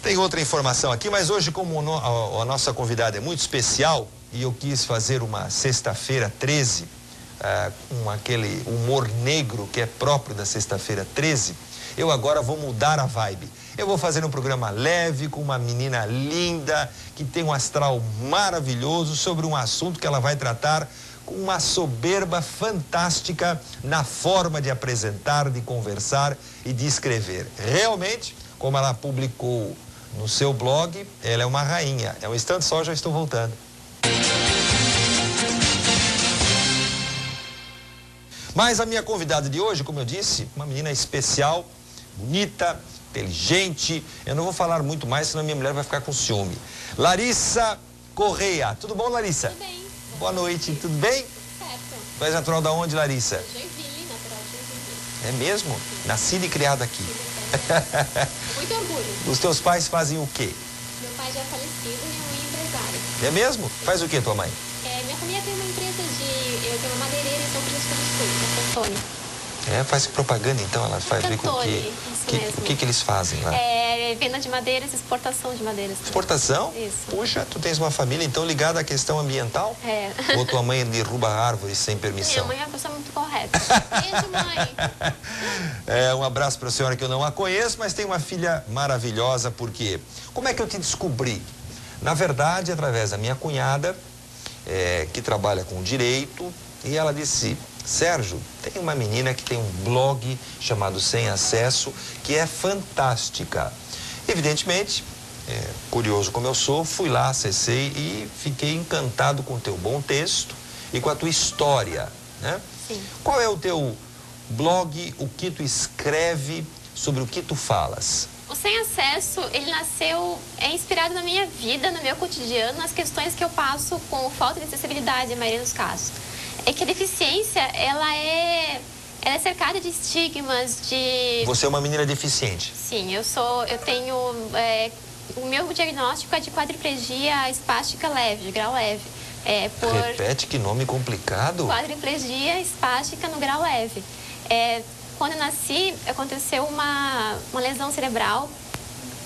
Tem outra informação aqui, mas hoje, como a nossa convidada é muito especial e eu quis fazer uma sexta-feira 13, com aquele humor negro que é próprio da sexta-feira 13, eu agora vou mudar a vibe. Eu vou fazer um programa leve com uma menina linda, que tem um astral maravilhoso, sobre um assunto que ela vai tratar com uma soberba fantástica na forma de apresentar, de conversar e de escrever. Realmente, como ela publicou no seu blog, ela é uma rainha. É um instante só, já estou voltando. Mas a minha convidada de hoje, como eu disse, uma menina especial, bonita, inteligente. Eu não vou falar muito mais, senão minha mulher vai ficar com ciúme. Larissa Correia. Tudo bom, Larissa? Tudo bem. Boa noite, tudo bem? Certo. Tu és natural da onde, Larissa? Joinville, natural de Joinville. É mesmo? Nascida e criada aqui. Muito orgulho. Os teus pais fazem o quê? Meu pai já é falecido e minha mãe é empresária. É mesmo? Faz o quê, tua mãe? Minha família tem uma empresa eu tenho uma madeireira em São Francisco do Sul, da Cantone. Faz propaganda então, ela faz ver com o quê? Mesmo. O que eles fazem lá? Venda de madeiras, exportação de madeiras. Exportação? Isso. Puxa, tu tens uma família então ligada à questão ambiental? É. Ou tua mãe derruba árvores sem permissão? Minha mãe é uma pessoa muito correta. Beijo, mãe. Um abraço para a senhora que eu não a conheço, mas tem uma filha maravilhosa, porque como é que eu te descobri? Na verdade, através da minha cunhada, que trabalha com direito, e ela disse: Sérgio, tem uma menina que tem um blog chamado Sem Acesso, que é fantástica. Evidentemente, curioso como eu sou, fui lá, acessei e fiquei encantado com o teu bom texto e com a tua história, né? Sim. Qual é o teu blog, o que tu escreve, sobre o que tu falas? O Sem Acesso, ele nasceu, inspirado na minha vida, no meu cotidiano, nas questões que eu passo com falta de acessibilidade, a maioria dos casos. É que a deficiência, ela é cercada de estigmas, de... Você é uma menina deficiente? Sim, eu tenho... o meu diagnóstico é de quadriplegia espástica leve, de grau leve. Repete, que nome complicado. Quadriplegia espástica no grau leve. Quando eu nasci, aconteceu uma lesão cerebral.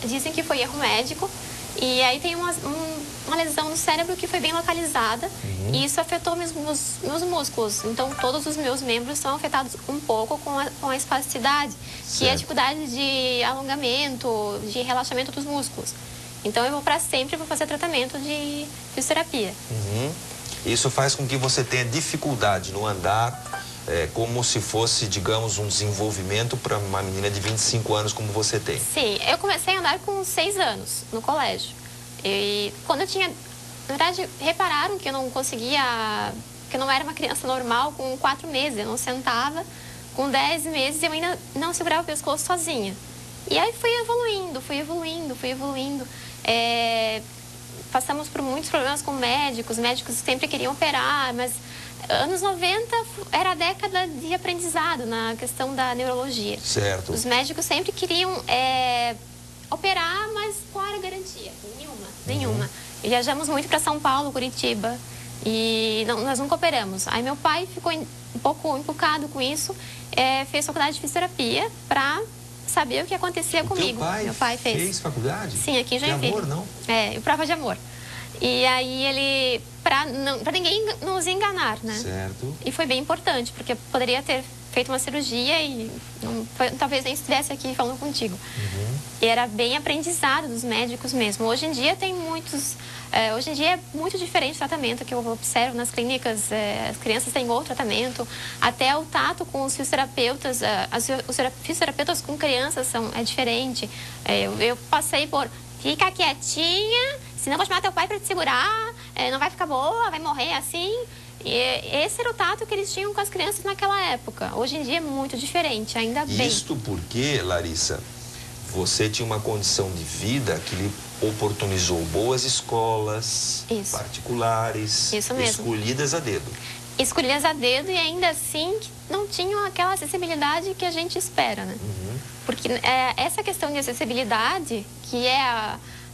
Dizem que foi erro médico. E aí tem uma lesão no cérebro que foi bem localizada. E isso afetou meus músculos. Então, todos os meus membros são afetados um pouco com a espasticidade, que é a dificuldade de alongamento, de relaxamento dos músculos. Então, eu vou para sempre fazer tratamento de fisioterapia. Isso faz com que você tenha dificuldade no andar, como se fosse, digamos, um desenvolvimento para uma menina de 25 anos como você tem. Sim, eu comecei a andar com 6 anos, no colégio. E quando eu tinha... Na verdade, repararam que eu não conseguia... que eu não era uma criança normal com 4 meses. Eu não sentava. Com 10 meses, eu ainda não segurava o pescoço sozinha. E aí fui evoluindo. Passamos por muitos problemas com médicos. Médicos sempre queriam operar, mas... Anos 90 era a década de aprendizado na questão da neurologia. Certo. Os médicos sempre queriam operar, mas qual era a garantia? Nenhuma. Viajamos muito para São Paulo, Curitiba, e nós nunca operamos. Aí meu pai ficou um pouco encucado com isso, fez faculdade de fisioterapia para saber o que acontecia comigo. Meu pai fez faculdade? Sim, aqui em Joinville. De amor, não? Prova de amor. E aí ele, para ninguém nos enganar, né? Certo. E foi bem importante, porque poderia ter feito uma cirurgia e talvez nem estivesse aqui falando contigo. E era bem aprendizado dos médicos mesmo. Hoje em dia tem muitos... hoje em dia é muito diferente o tratamento que eu observo nas clínicas. As crianças têm outro tratamento. Até o tato com os fisioterapeutas, os fisioterapeutas com crianças é diferente. Eu passei por... Fica quietinha, senão eu vou chamar teu pai para te segurar, não vai ficar boa, vai morrer assim. E esse era o tato que eles tinham com as crianças naquela época. Hoje em dia é muito diferente, ainda bem. Isto porque, Larissa, você tinha uma condição de vida que lhe oportunizou boas escolas particulares, escolhidas a dedo. Escolhidas a dedo e ainda assim não tinham aquela acessibilidade que a gente espera, né? Porque essa questão de acessibilidade, que é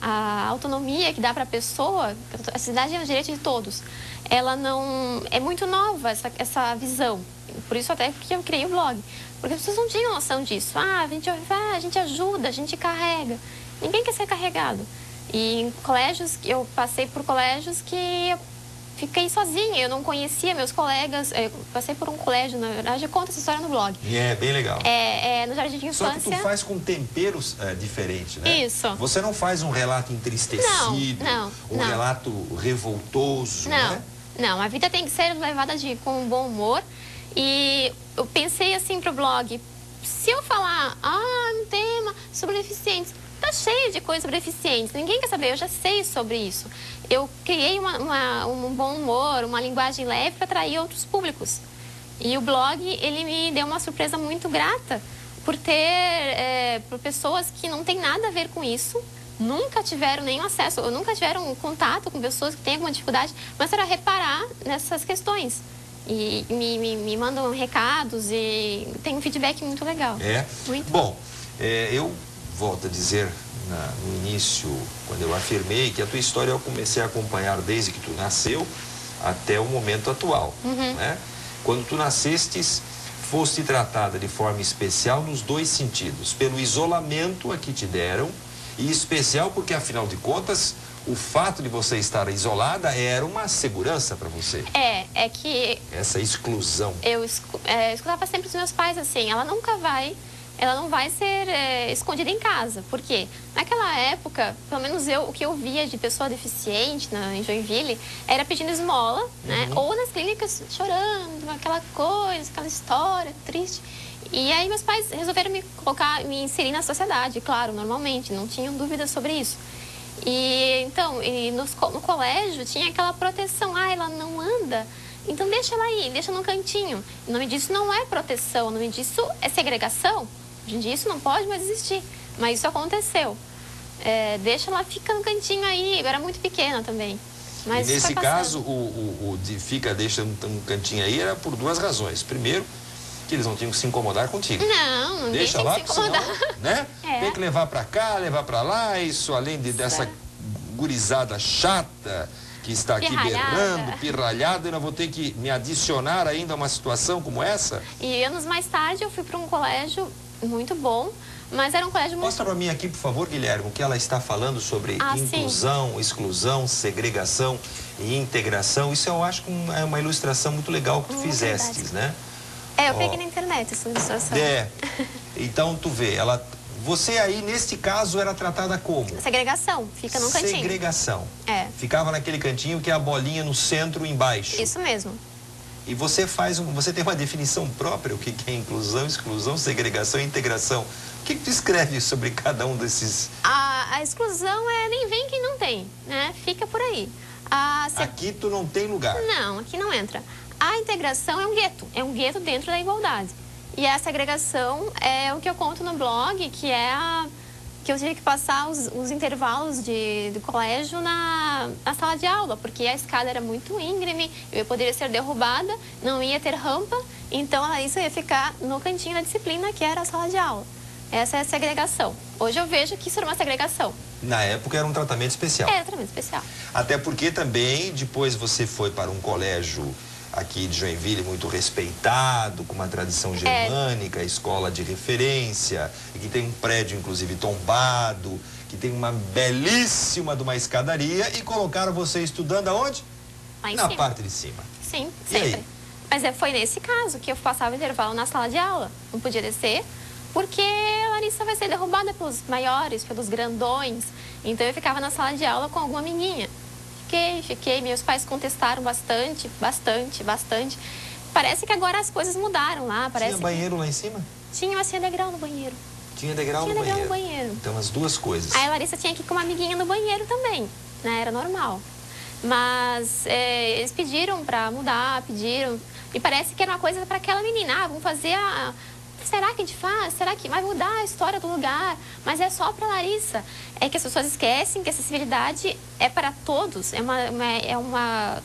a autonomia que dá para a pessoa, a acessibilidade é um direito de todos, ela não... É muito nova essa visão. Por isso até que eu criei o blog. Porque as pessoas não tinham noção disso. A gente ajuda, a gente carrega. Ninguém quer ser carregado. E em colégios, eu passei por colégios que eu fiquei sozinha, eu não conhecia meus colegas. Eu passei por um colégio, na verdade, eu conto essa história no blog. E é bem legal. No Jardim de Infância. Só que tu faz com temperos diferentes, né? Isso. Você não faz um relato entristecido, um relato revoltoso, né? Não, a vida tem que ser levada com bom humor. E eu pensei assim pro blog, se eu falar um tema sobre deficientes, tá cheio de coisa sobre deficientes, ninguém quer saber, eu já sei sobre isso. Eu criei um bom humor, uma linguagem leve para atrair outros públicos. E o blog, ele me deu uma surpresa muito grata por ter por pessoas que não têm nada a ver com isso, nunca tiveram nenhum acesso, ou nunca tiveram contato com pessoas que têm alguma dificuldade, mas para reparar nessas questões. E me mandam recados e tem um feedback muito legal. Muito bom. Eu volto a dizer no início, quando eu afirmei que a tua história eu comecei a acompanhar desde que tu nasceu até o momento atual. Né? Quando tu nascestes, foste tratada de forma especial nos dois sentidos. Pelo isolamento a que te deram, e especial porque, afinal de contas, o fato de você estar isolada era uma segurança para você. É que... Essa exclusão. Eu escutava sempre dos meus pais assim, ela não vai ser escondida em casa. Por quê? Naquela época, pelo menos o que eu via de pessoa deficiente em Joinville, era pedindo esmola, né? Ou nas clínicas chorando, aquela coisa, aquela história triste. E aí meus pais resolveram me inserir na sociedade, claro, normalmente, não tinham dúvidas sobre isso. E então, no colégio tinha aquela proteção, ela não anda, então deixa ela aí, deixa no cantinho. O nome disso não é proteção, o nome disso é segregação. Hoje em dia isso não pode mais existir, mas isso aconteceu. Deixa ela, fica no cantinho aí, eu era muito pequena também. Mas e nesse caso, deixa no cantinho aí era por duas razões. Primeiro, que eles não tinham que se incomodar contigo. Não deixa lá, se incomodar. Senão, né? Tem que levar pra cá, levar pra lá, isso além dessa gurizada chata que está aqui berrando, pirralhada, eu não vou ter que me adicionar ainda a uma situação como essa? E anos mais tarde eu fui para um colégio muito bom, mas era um colégio muito... Mostra pra mim aqui, por favor, Guilherme, o que ela está falando sobre inclusão, exclusão, segregação e integração. Isso eu acho que é uma ilustração muito legal que tu fizestes, né? Eu peguei na internet essa ilustração. Então tu vê, você aí, neste caso, era tratada como? Segregação, fica no cantinho. Segregação. Ficava naquele cantinho que é a bolinha no centro embaixo. Isso mesmo. E você tem uma definição própria, o que é inclusão, exclusão, segregação e integração. O que tu escreve sobre cada um desses? A exclusão nem vem quem não tem, né? Fica por aí. Aqui tu não tem lugar. Não, aqui não entra. A integração é um gueto dentro da igualdade. E a segregação é o que eu conto no blog, que eu tive que passar os intervalos do colégio na sala de aula, porque a escada era muito íngreme, eu poderia ser derrubada, não ia ter rampa, então isso ia ficar no cantinho da disciplina, que era a sala de aula. Essa é a segregação. Hoje eu vejo que isso era uma segregação. Na época era um tratamento especial. Era um tratamento especial. Até porque também depois você foi para um colégio aqui de Joinville muito respeitado, com uma tradição germânica, escola de referência, e que tem um prédio inclusive tombado, que tem uma belíssima de uma escadaria, e colocaram você estudando aonde? Lá em Na cima. Parte de cima. Sim, sempre. Mas foi nesse caso que eu passava intervalo na sala de aula. Não podia descer, porque a Larissa vai ser derrubada pelos maiores, pelos grandões. Então eu ficava na sala de aula com alguma amiguinha. Fiquei. Meus pais contestaram bastante. Parece que agora as coisas mudaram lá. Tinha banheiro lá em cima? Tinha, mas tinha degrau no banheiro. Tinha degrau no banheiro. Então as duas coisas. Aí a Larissa tinha que ir com uma amiguinha no banheiro também, né? Era normal. Mas eles pediram pra mudar, E parece que era uma coisa para aquela menina. Vamos fazer Será que a gente faz? Será que vai mudar a história do lugar? Mas é só para Larissa. É que as pessoas esquecem que a acessibilidade é para todos.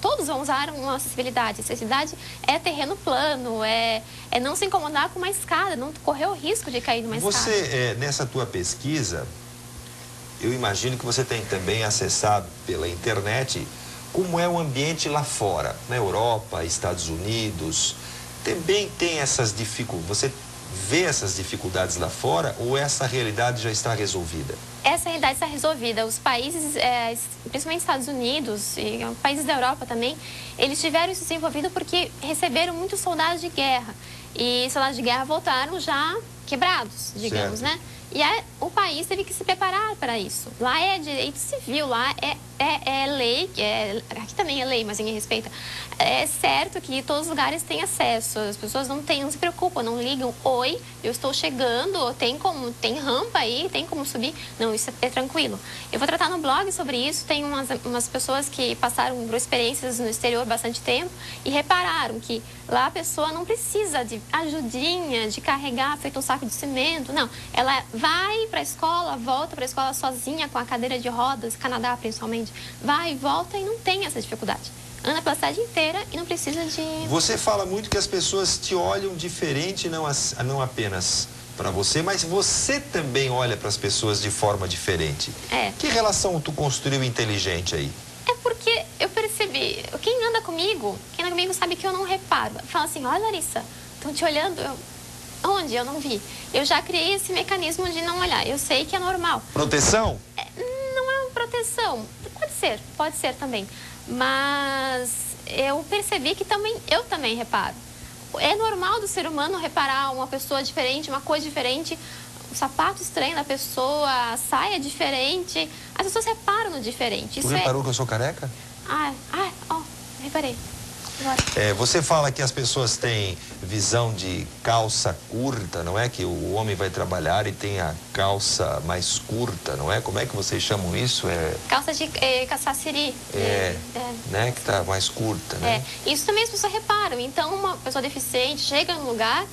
Todos vão usar uma acessibilidade. Acessibilidade é terreno plano, é não se incomodar com uma escada, não correr o risco de cair numa escada. Você, nessa tua pesquisa, eu imagino que você tem também acessado pela internet como é o ambiente lá fora, na Europa, Estados Unidos. Também tem essas dificuldades. Você vê essas dificuldades lá fora ou essa realidade já está resolvida? Essa realidade está resolvida. Os países, principalmente Estados Unidos e países da Europa também, eles tiveram isso desenvolvido porque receberam muitos soldados de guerra. E soldados de guerra voltaram já quebrados, digamos, né? E o país teve que se preparar para isso. Lá é direito civil, lá é lei, aqui também é lei, mas ninguém respeita. É certo que todos os lugares têm acesso, as pessoas não se preocupam, não ligam, oi, eu estou chegando, tem rampa aí, tem como subir. Não, isso é tranquilo. Eu vou tratar no blog sobre isso, tem umas pessoas que passaram por experiências no exterior bastante tempo e repararam que lá a pessoa não precisa de ajudinha, de carregar feito um saco de cimento, não. Ela vai para a escola, volta para a escola sozinha com a cadeira de rodas, Canadá principalmente, vai e volta e não tem essa dificuldade. Anda pela cidade inteira e não precisa de... Você fala muito que as pessoas te olham diferente, não apenas para você, mas você também olha para as pessoas de forma diferente. Que relação tu construiu inteligente aí? É porque eu percebi, quem anda comigo sabe que eu não reparo. Fala assim, olha Larissa, estão te olhando, onde? Eu não vi. Eu já criei esse mecanismo de não olhar, eu sei que é normal. Proteção? Não é uma proteção, pode ser também. Mas eu percebi que eu também reparo. É normal do ser humano reparar uma pessoa diferente, uma coisa diferente, o sapato estranho da pessoa, a saia diferente. As pessoas reparam no diferente. Tu reparou que eu sou careca? Reparei. Você fala que as pessoas têm visão de calça curta, não é? Que o homem vai trabalhar e tem a calça mais curta, não é? Como é que vocês chamam isso? Calça de caçaciri. Né? Que tá mais curta, né? Isso também as pessoas reparam. Então, uma pessoa deficiente chega no lugar,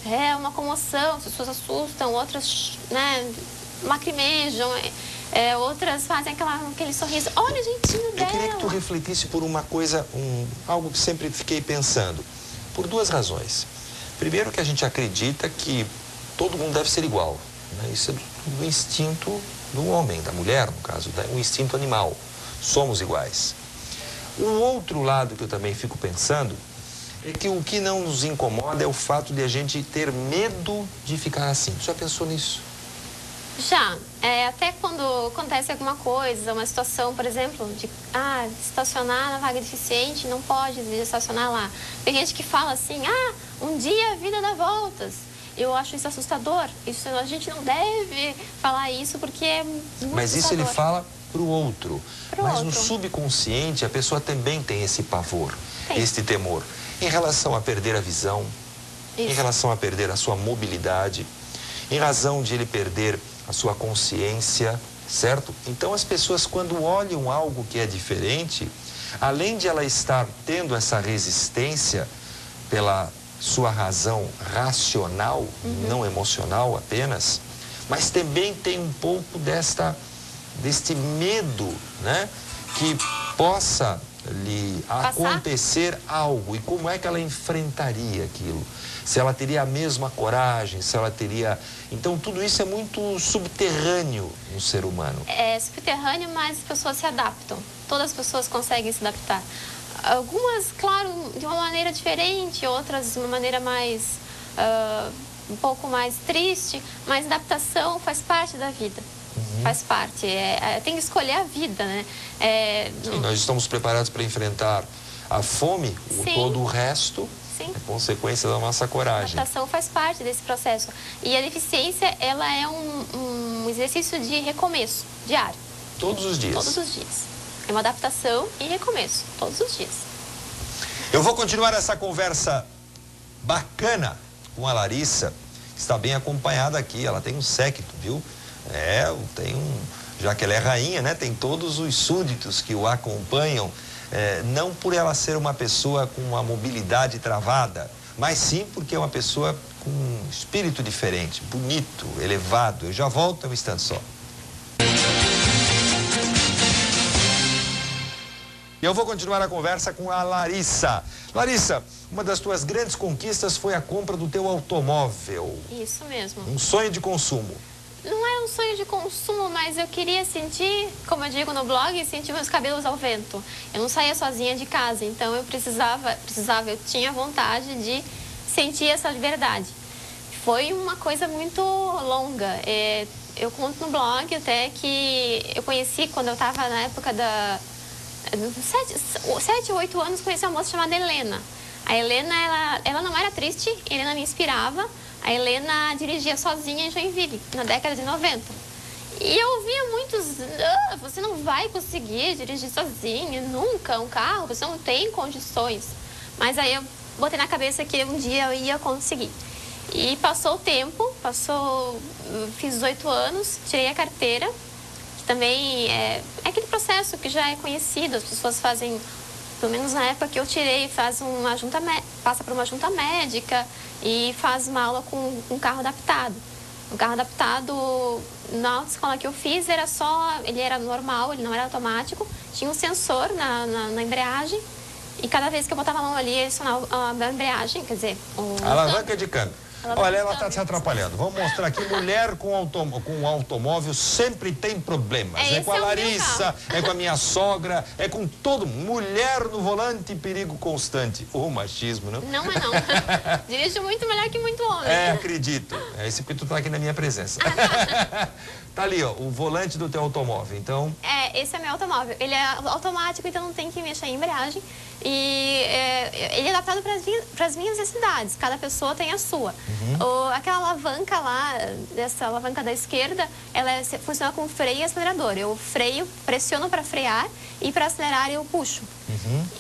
é uma comoção, as pessoas assustam, outras, né, lacrimejam. Outras fazem aquele sorriso. Olha o jeitinho dela. Eu queria que tu refletisse por uma coisa, algo que sempre fiquei pensando. Por duas razões. Primeiro, que a gente acredita que todo mundo deve ser igual, né? Isso é do instinto do homem, da mulher, no caso, o instinto animal. Somos iguais. O outro lado que eu também fico pensando é que o que não nos incomoda é o fato de a gente ter medo de ficar assim. Tu já pensou nisso? Já. Até quando acontece alguma coisa, uma situação, por exemplo, de estacionar na vaga deficiente, não pode estacionar lá. Tem gente que fala assim, um dia a vida dá voltas. Eu acho isso assustador. A gente não deve falar isso porque é muito Mas isso assustador. ele fala pro outro. No subconsciente, a pessoa também tem esse pavor, este temor. Em relação a perder a visão, em relação a perder a sua mobilidade, em razão de ele perder a sua consciência, certo? Então as pessoas, quando olham algo que é diferente, além de ela estar tendo essa resistência pela sua razão racional, não emocional apenas, mas também tem um pouco deste medo, né? Que possa lhe acontecer algo. E como é que ela enfrentaria aquilo? Se ela teria a mesma coragem, se ela teria... Então, tudo isso é muito subterrâneo no ser humano. É subterrâneo, mas as pessoas se adaptam. Todas as pessoas conseguem se adaptar. Algumas, claro, de uma maneira diferente, outras de uma maneira mais... um pouco mais triste, mas adaptação faz parte da vida. Faz parte. Tem que escolher a vida, né? Sim, nós estamos preparados para enfrentar a fome, todo o resto... É consequência da nossa coragem. A adaptação faz parte desse processo. E a deficiência, ela é um exercício de recomeço diário. Todos os dias? Todos os dias. É uma adaptação e recomeço, todos os dias. Eu vou continuar essa conversa bacana com a Larissa, que está bem acompanhada aqui. Ela tem um séquito, viu? Já que ela é rainha, né? Tem todos os súditos que o acompanham. Não por ela ser uma pessoa com uma mobilidade travada, mas sim porque é uma pessoa com um espírito diferente, bonito, elevado. Eu já volto um instante só. E eu vou continuar a conversa com a Larissa. Larissa, uma das tuas grandes conquistas foi a compra do teu automóvel. Isso mesmo. Um sonho de consumo. Não é um sonho de consumo, mas eu queria sentir, como eu digo no blog, sentir meus cabelos ao vento. Eu não saía sozinha de casa, então eu eu tinha vontade de sentir essa liberdade. Foi uma coisa muito longa. Eu conto no blog até que eu conheci quando eu estava na época da... 7 ou 8 anos, conheci uma moça chamada Helena. A Helena, ela não era triste, a Helena me inspirava. A Helena dirigia sozinha em Joinville, na década de 90. E eu ouvia muitos, você não vai conseguir dirigir sozinha, nunca, um carro, você não tem condições. Mas aí eu botei na cabeça que um dia eu ia conseguir. E passou o tempo, fiz 18 anos, tirei a carteira, que também é aquele processo que já é conhecido, as pessoas fazem, pelo menos na época que eu tirei, passa por uma junta médica e faz uma aula com um carro adaptado. O carro adaptado, na autoescola que eu fiz, ele era normal, ele não era automático, tinha um sensor na embreagem e cada vez que eu botava a mão ali, ele acionava a embreagem, quer dizer... A alavanca de câmbio. Olha, ela está se atrapalhando. Vamos mostrar aqui, mulher com automóvel sempre tem problemas. É com a Larissa, é com a minha sogra, é com todo mundo. Mulher no volante, perigo constante. O machismo, não? Não é não. Dirijo muito melhor que muito homem. Acredito. É esse porque tu tá aqui na minha presença. Tá ali, ó, o volante do teu automóvel, então... Esse é meu automóvel. Ele é automático, então não tem que mexer em embreagem. E ele é adaptado para as minhas necessidades. Cada pessoa tem a sua. Aquela alavanca lá, essa alavanca da esquerda, ela funciona com freio e acelerador. Eu freio, pressiono para frear e para acelerar eu puxo.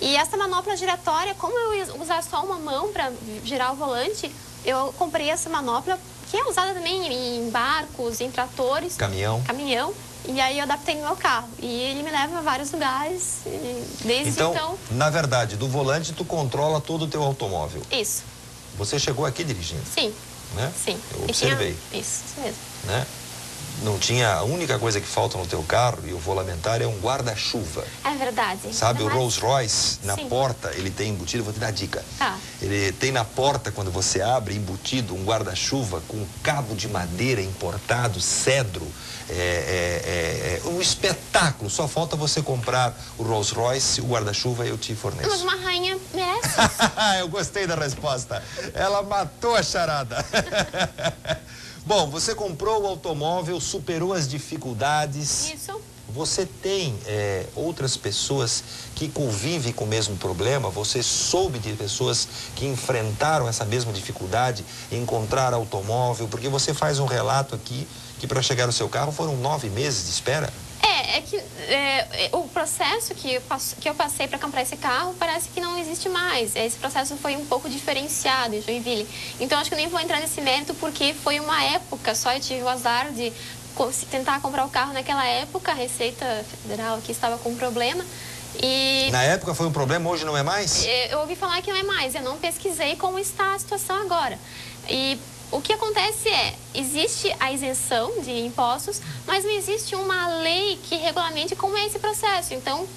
E essa manopla giratória, como eu ia usar só uma mão para girar o volante, eu comprei essa manopla, que é usada também em barcos, em tratores. Caminhão. E aí eu adaptei no meu carro. E ele me leva a vários lugares. Desde então... na verdade, do volante tu controla todo o teu automóvel. Isso. Você chegou aqui dirigindo? Sim. Né? Sim. Eu observei. Isso mesmo. Né? Não tinha... A única coisa que falta no teu carro, e eu vou lamentar, é um guarda-chuva. É verdade. Sabe, o Rolls Royce, na porta, ele tem embutido, vou te dar a dica. Ele tem na porta, quando você abre, embutido um guarda-chuva com um cabo de madeira importado, cedro. Um espetáculo. Só falta você comprar o Rolls Royce, o guarda-chuva, eu te forneço. Mas uma rainha merece. Eu gostei da resposta. Ela matou a charada. Bom, você comprou o automóvel, superou as dificuldades. Isso. Você tem outras pessoas que convivem com o mesmo problema? Você soube de pessoas que enfrentaram essa mesma dificuldade, encontrar automóvel? Porque você faz um relato aqui que para chegar no seu carro foram 9 meses de espera. O processo que eu passei para comprar esse carro parece que não existe mais. Esse processo foi um pouco diferenciado em Joinville. Então, acho que nem vou entrar nesse mérito porque foi uma época só. Eu tive o azar de tentar comprar o carro naquela época. A Receita Federal aqui estava com um problema. E na época foi um problema, hoje não é mais? Eu ouvi falar que não é mais. Eu não pesquisei como está a situação agora. E o que acontece existe a isenção de impostos, mas não existe uma lei que regulamente como é esse processo. Então,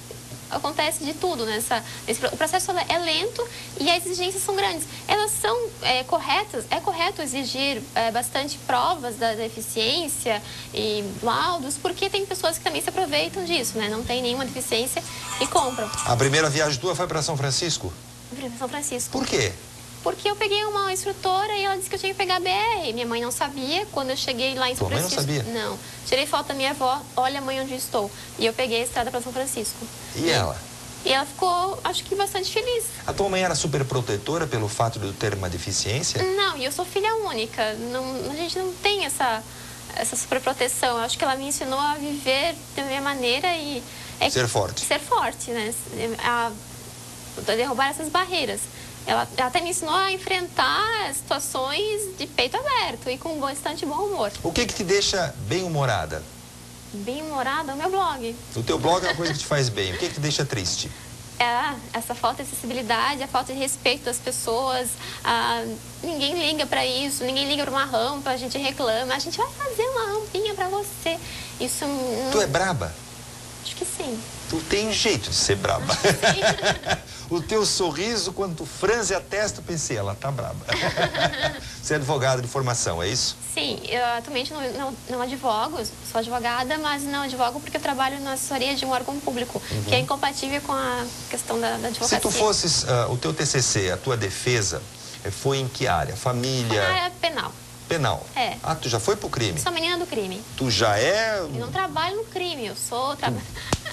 acontece de tudo o processo é lento e as exigências são grandes. Elas são corretas, é correto exigir bastante provas da deficiência e laudos, porque tem pessoas que também se aproveitam disso, né? Não tem nenhuma deficiência e compram. A primeira viagem tua foi para São Francisco? Para São Francisco. Por quê? Porque eu peguei uma instrutora e ela disse que eu tinha que pegar a BR. Minha mãe não sabia. Quando eu cheguei lá em São Francisco... Tua mãe não sabia? Não. Tirei foto da minha avó. Olha, mãe, onde eu estou. E eu peguei a estrada para São Francisco. E ela? E ela ficou, acho que, bastante feliz. A tua mãe era super protetora pelo fato de eu ter uma deficiência? Não, e eu sou filha única. Não, a gente não tem essa super proteção. Eu acho que ela me ensinou a viver da minha maneira e... ser forte. Ser forte, né? A derrubar essas barreiras. Ela até me ensinou a enfrentar situações de peito aberto e com bastante bom humor. O que te deixa bem-humorada? Bem-humorada é o meu blog. O teu blog é uma coisa que te faz bem. O que te deixa triste? Essa falta de acessibilidade, a falta de respeito das pessoas. Ninguém liga para isso, ninguém liga para uma rampa, a gente reclama. A gente vai fazer uma rampinha para você. Isso não... Tu é braba? Acho que sim. Tu tem jeito de ser braba. O teu sorriso, quando tu franze a testa, eu pensei, ela tá braba. Você é advogada de formação, é isso? Sim, eu atualmente não advogo, sou advogada, mas não advogo porque eu trabalho na assessoria de um órgão público, que é incompatível com a questão da advocacia. Se tu fosses, o teu TCC, a tua defesa, foi em que área? Família? Na área penal. Penal? É. Ah, tu já foi pro crime? Sou a menina do crime. Tu já é... Eu não trabalho no crime, eu sou...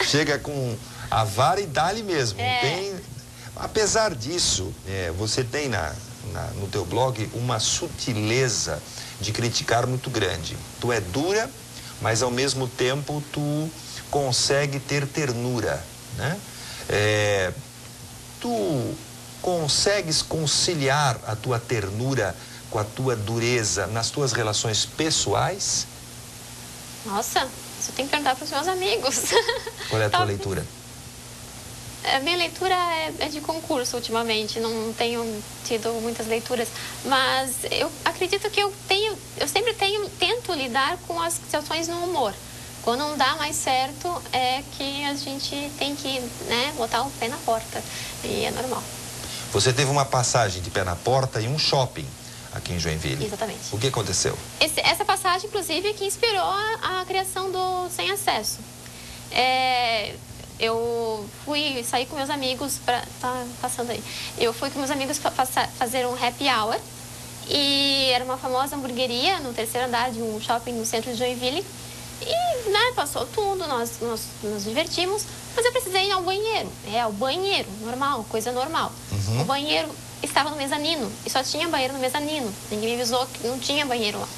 Chega com a vara e dá-lhe mesmo. É. Tem... Apesar disso, você tem no teu blog uma sutileza de criticar muito grande. Tu é dura, mas ao mesmo tempo tu consegue ter ternura, né? Tu consegues conciliar a tua ternura com a tua dureza nas tuas relações pessoais? Nossa, isso tem que perguntar para os meus amigos. Qual é a tua leitura? A minha leitura é de concurso ultimamente, não tenho tido muitas leituras, mas eu acredito que eu sempre tento lidar com as situações no humor. Quando não dá mais certo, é que a gente tem que, né, botar o pé na porta, e é normal. Você teve uma passagem de pé na porta em um shopping aqui em Joinville. Exatamente. O que aconteceu? Essa passagem, inclusive, é que inspirou a criação do Sem Acesso. Eu fui sair com meus amigos tá passando aí. Eu fui com meus amigos fazer um happy hour e era uma famosa hamburgueria no terceiro andar de um shopping no centro de Joinville. E, né, passou tudo, nós nos divertimos, mas eu precisei ir ao banheiro. Ao banheiro, normal, coisa normal. Uhum. O banheiro estava no mezanino e só tinha banheiro no mezanino. Ninguém me avisou que não tinha banheiro lá.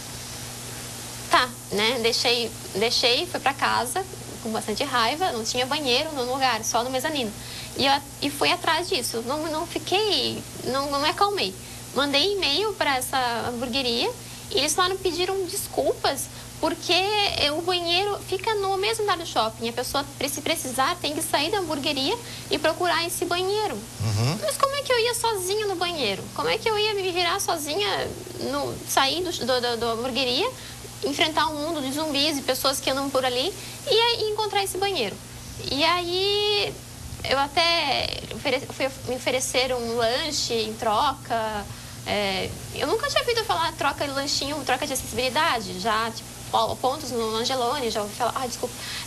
Tá, né, deixei, fui pra casa com bastante raiva, não tinha banheiro no lugar, só no mezanino. E fui atrás disso, não me acalmei. Mandei e-mail para essa hamburgueria e eles falaram, pediram desculpas, porque o banheiro fica no mesmo andar do shopping. A pessoa, se precisar, tem que sair da hamburgueria e procurar esse banheiro. Uhum. Mas como é que eu ia sozinha no banheiro? Como é que eu ia me virar sozinha, sair da hamburgueria, enfrentar um mundo de zumbis e pessoas que andam por ali e encontrar esse banheiro? E aí eu até me ofereceram um lanche em troca. Eu nunca tinha ouvido falar troca de lanchinho, troca de acessibilidade. Já, tipo, pontos no Angelone, já ouvi falar,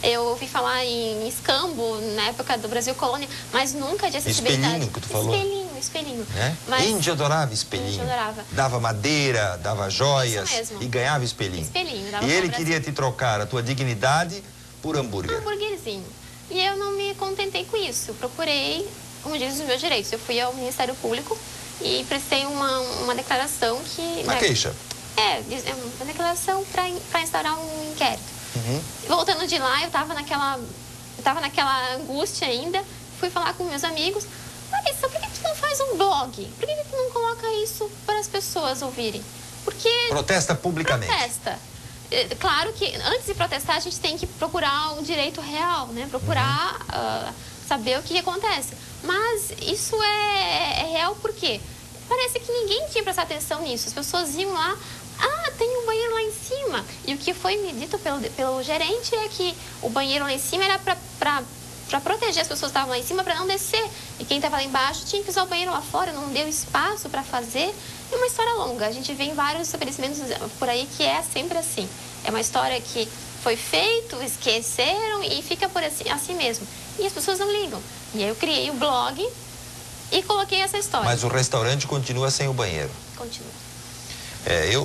eu ouvi falar em escambo na época do Brasil Colônia, mas nunca de acessibilidade. Espelhinho que tu falou? Espelhinho. Mas Índia adorava espelhinho. Índia adorava. Dava madeira, dava joias e ganhava espelhinho. Dava e ele queria te trocar a tua dignidade por hambúrguer. Um hambúrguerzinho. E eu não me contentei com isso. Eu procurei, como diz, os meus direitos. Eu fui ao Ministério Público e prestei uma declaração que... Uma queixa. Uma declaração para instaurar um inquérito. Uhum. Voltando de lá, eu estava naquela angústia ainda. Fui falar com meus amigos. Larissa, por que tu não faz um blog? Por que tu não coloca isso para as pessoas ouvirem? Porque... Protesta publicamente. Protesta. Claro que antes de protestar, a gente tem que procurar um direito real, né? Procurar saber o que acontece. Mas isso é real por quê? Parece que ninguém tinha prestado atenção nisso. As pessoas iam lá, tem um banheiro lá em cima. E o que foi me dito pelo gerente é que o banheiro lá em cima era para proteger as pessoas que estavam lá em cima, para não descer. E quem estava lá embaixo tinha que usar o banheiro lá fora, não deu espaço para fazer. É uma história longa. A gente vê em vários estabelecimentos por aí que é sempre assim. É uma história que foi feito, esqueceram e fica por assim mesmo. E as pessoas não ligam. E aí eu criei o blog e coloquei essa história. Mas o restaurante continua sem o banheiro. Continua.